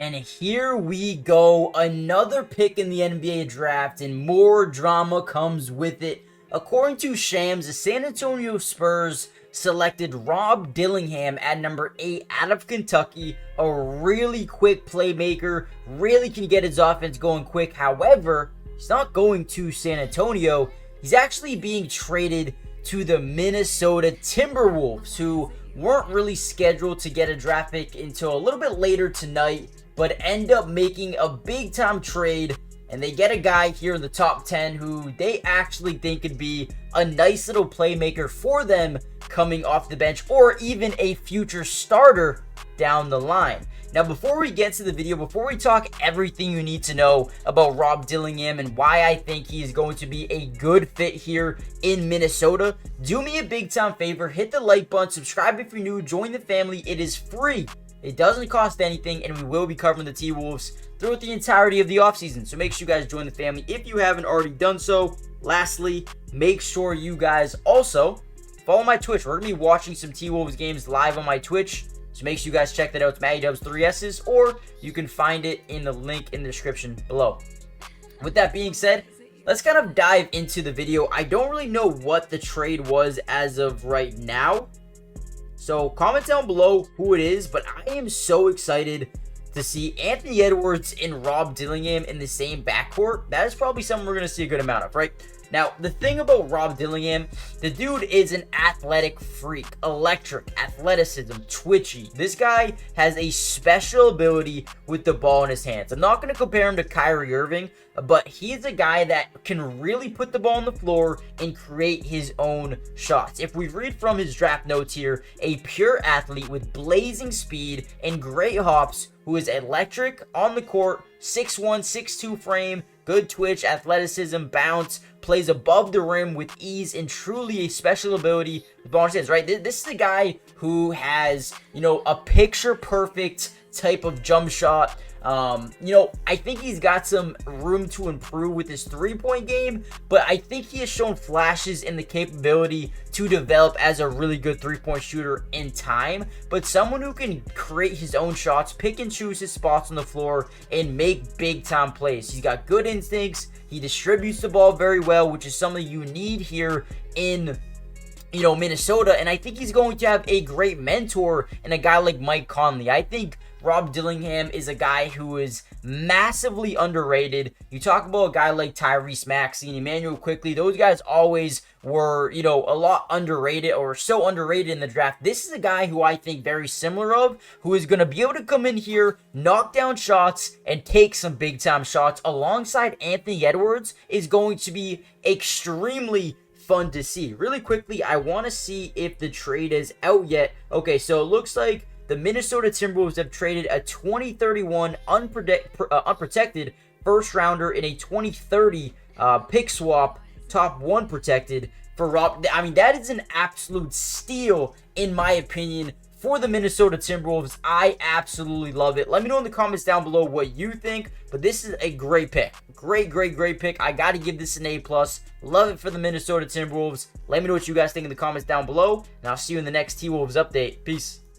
And here we go, another pick in the NBA draft, and more drama comes with it. According to Shams, the San Antonio Spurs selected Rob Dillingham at number 8 out of Kentucky, a really quick playmaker, really can get his offense going quick. However, he's not going to San Antonio. He's actually being traded to the Minnesota Timberwolves, who weren't really scheduled to get a draft pick until a little bit later tonight, but end up making a big time trade, and they get a guy here in the top 10 who they actually think could be a nice little playmaker for them coming off the bench, or even a future starter down the line. Now, before we get to the video, before we talk everything you need to know about Rob Dillingham and why I think he is going to be a good fit here in Minnesota, do me a big time favor, hit the like button, subscribe if you're new, join the family. It is free. It doesn't cost anything, and we will be covering the T-Wolves throughout the entirety of the offseason. So make sure you guys join the family if you haven't already done so. Lastly, make sure you guys also follow my Twitch. We're going to be watching some T-Wolves games live on my Twitch. So make sure you guys check that out. It's MattyDubs 3S's, or you can find it in the link in the description below. With that being said, let's kind of dive into the video. I don't really know what the trade was as of right now, so comment down below who it is, but I am so excited to see Anthony Edwards and Rob Dillingham in the same backcourt. That is probably something we're going to see a good amount of, right? Now, the thing about Rob Dillingham, the dude is an athletic freak, electric, athleticism, twitchy. This guy has a special ability with the ball in his hands. I'm not going to compare him to Kyrie Irving, but he's a guy that can really put the ball on the floor and create his own shots. If we read from his draft notes here, a pure athlete with blazing speed and great hops, who is electric on the court, 6'1", 6'2" frame, good twitch, athleticism, bounce, plays above the rim with ease, and truly a special ability with ball in his hands, right? This is a guy who has, a picture-perfect type of jump shot. I think he's got some room to improve with his three-point game, but I think he has shown flashes in the capability to develop as a really good three-point shooter in time, but someone who can create his own shots, pick and choose his spots on the floor, and make big-time plays. He's got good instincts. He distributes the ball very well, which is something you need here in Minnesota, and I think he's going to have a great mentor in a guy like Mike Conley. I think Rob Dillingham is a guy who is massively underrated. You talk about a guy like Tyrese Maxey and Emmanuel Quickley. Those guys always were, a lot underrated, or so underrated in the draft. This is a guy who I think very similar of, who is going to be able to come in here, knock down shots, and take some big-time shots alongside Anthony Edwards is going to be extremely fun to see. Really quickly, I want to see if the trade is out yet. Okay, so it looks like the Minnesota Timberwolves have traded a 2031 unprotected first rounder in a 2030 pick swap, top 1 protected for Rob. I mean, that is an absolute steal in my opinion for the Minnesota Timberwolves. I absolutely love it. Let me know in the comments down below what you think, but this is a great pick. Great pick. I got to give this an A+. Love it for the Minnesota Timberwolves. Let me know what you guys think in the comments down below, and I'll see you in the next T-Wolves update. Peace.